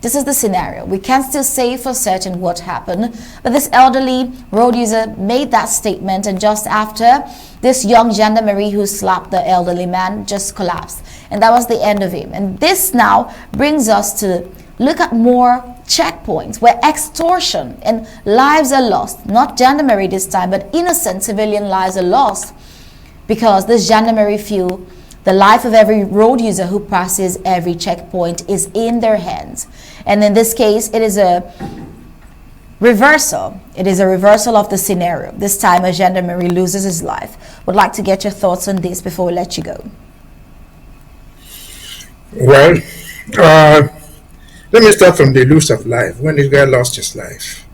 This is the scenario. We can't still say for certain what happened, but this elderly road user made that statement, and just after, this young gendarmerie who slapped the elderly man just collapsed. And that was the end of him. And this now brings us to look at more checkpoints where extortion and lives are lost. Not gendarmerie this time, but innocent civilian lives are lost because this gendarmerie feel the life of every road user who passes every checkpoint is in their hands. And in this case, it is a reversal. It is a reversal of the scenario. This time, a gendarmerie loses his life. Would like to get your thoughts on this before we let you go. Well, let me start from the loss of life. When this guy lost his life,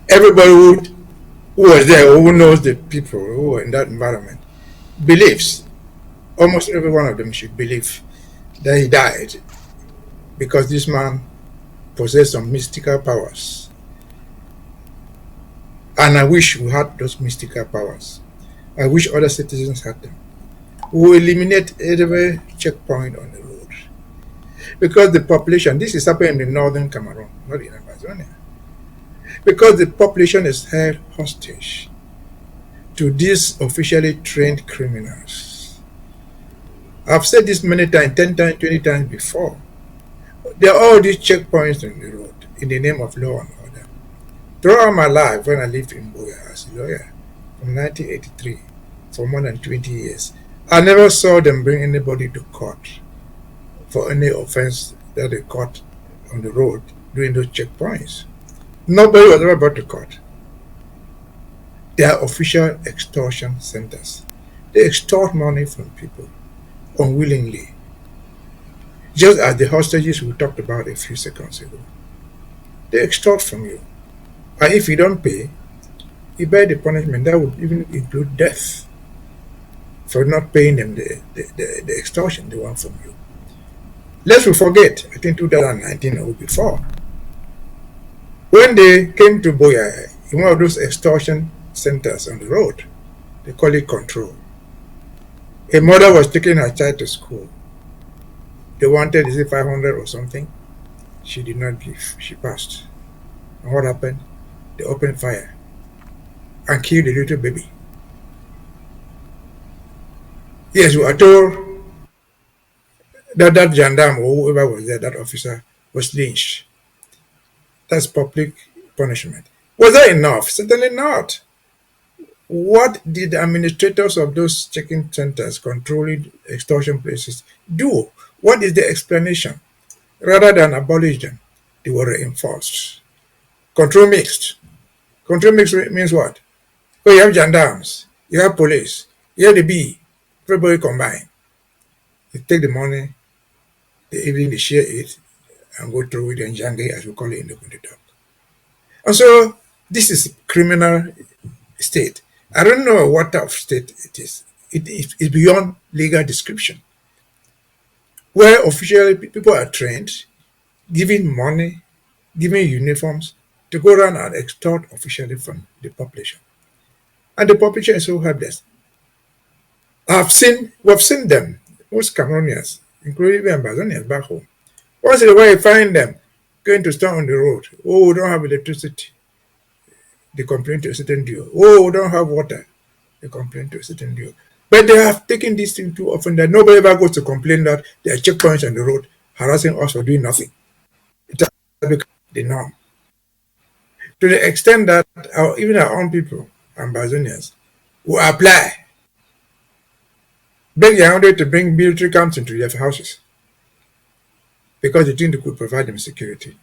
everybody who was there, who knows the people who were in that environment, believes, almost every one of them should believe that he died because this man possessed some mystical powers. And I wish we had those mystical powers. I wish other citizens had them. We will eliminate every checkpoint on the road. Because the population, this is happening in northern Cameroon, not in Amazonia. Because the population is held hostage to these officially trained criminals. I've said this many times, 10 times, 20 times before. There are all these checkpoints on the road in the name of law and order. Throughout my life, when I lived in Mbeseha as a lawyer from 1983 for more than 20 years, I never saw them bring anybody to court for any offense that they caught on the road during those checkpoints. Nobody was ever brought to court. They are official extortion centers. They extort money from people unwillingly, just as the hostages we talked about a few seconds ago. They extort from you. And if you don't pay, you bear the punishment. That would even include death for not paying them the extortion they want from you. Lest we forget, I think 2019 or before, when they came to Boya, in one of those extortion centers on the road, they call it control. A mother was taking her child to school. They wanted, is it 500 or something? She did not give. She passed. And what happened? They opened fire and killed the little baby. Yes, we are told that gendarme or whoever was there, that officer, was lynched. That's public punishment. Was that enough? Certainly not. What did the administrators of those checking centers controlling extortion places do? What is the explanation? Rather than abolish them, they were reinforced. Control mixed. Control mixed means what? Oh, you have gendarmes, you have police, you have the B, everybody combined. They take the money, they share it, and go through it and jangle, as we call it in the country talk. And so, this is criminal state. I don't know what type of state it is. It is beyond legal description. Where officially people are trained, giving money, giving uniforms to go around and extort officially from the population. And the population is so helpless. We've seen them, most Cameroonians, including Ambazonians back home. Once in a while you find them going to stand on the road. Oh, we don't have electricity. They complain to a certain deal. Oh, we don't have water. They complain to a certain deal. But they have taken this thing too often that nobody ever goes to complain that there are checkpoints on the road harassing us for doing nothing. It has become the norm. To the extent that even our own people, Ambazonians, will apply, beg their own to bring military camps into their houses because they think they could provide them security.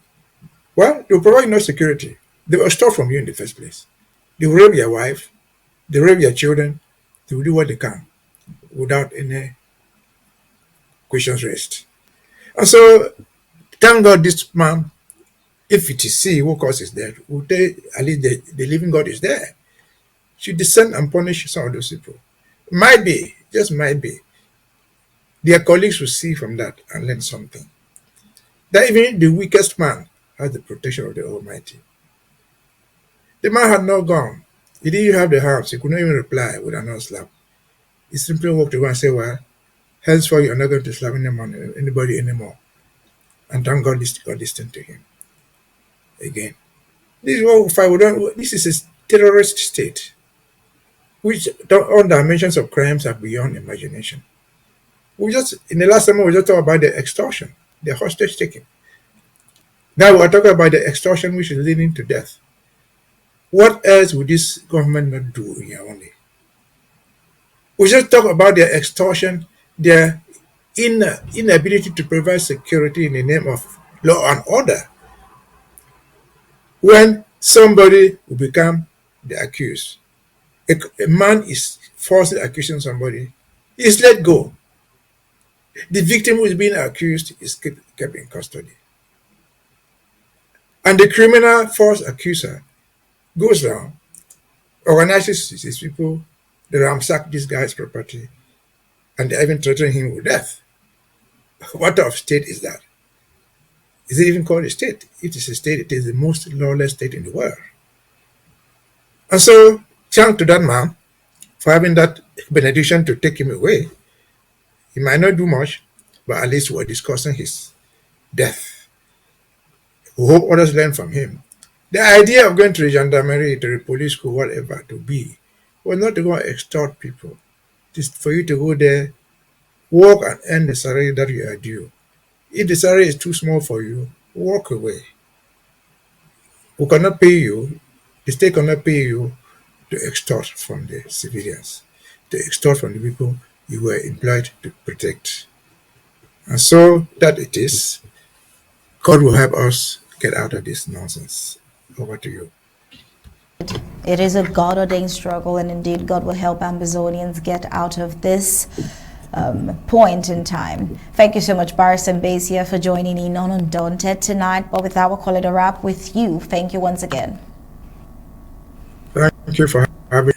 Well, they will provide no security. They will stole from you in the first place. They will rape your wife, they will rape your children, they will do what they can without any questions raised. And so, thank God this man, if it is he who causes death, will tell at least the living God is there. Should descend and punish some of those people. Might be, just might be, their colleagues will see from that and learn something. That even the weakest man has the protection of the Almighty. The man had no gun. He didn't have the arms. He could not even reply with another slap. He simply walked away and said, well, henceforth you're not going to slap anybody anymore. And thank God God listened to him again. This is what we fight. This is a terrorist state, which all dimensions of crimes are beyond imagination. We just in the last summer we just talked about the extortion, the hostage taking. Now we're talking about the extortion which is leading to death. What else would this government not do in Yaoundé? We just talk about their extortion, their inability to provide security in the name of law and order. When somebody will become the accused, a man is falsely accusing somebody, he is let go. The victim who is being accused is kept in custody. And the criminal false accuser goes down, organizes his people, they ransack this guy's property, and they even threaten him with death. What type of state is that? Is it even called a state? It is a state, it is the most lawless state in the world. And so, thanks to that man for having that benediction to take him away. He might not do much, but at least we're discussing his death. We hope others learn from him. The idea of going to the Gendarmerie, to the police school, whatever to be, was not to go and extort people. It is for you to go there, work and earn the salary that you are due. If the salary is too small for you, walk away. We cannot pay you, the state cannot pay you to extort from the civilians, to extort from the people you were employed to protect. And so that it is, God will help us get out of this nonsense. Over to you. It is a God-ordained struggle, and indeed God will help Ambazonians get out of this point in time. Thank you so much, Barrister Mbeseha, for joining in on Undaunted tonight. But with that, we'll call it a wrap with you. Thank you once again. Thank you for having me.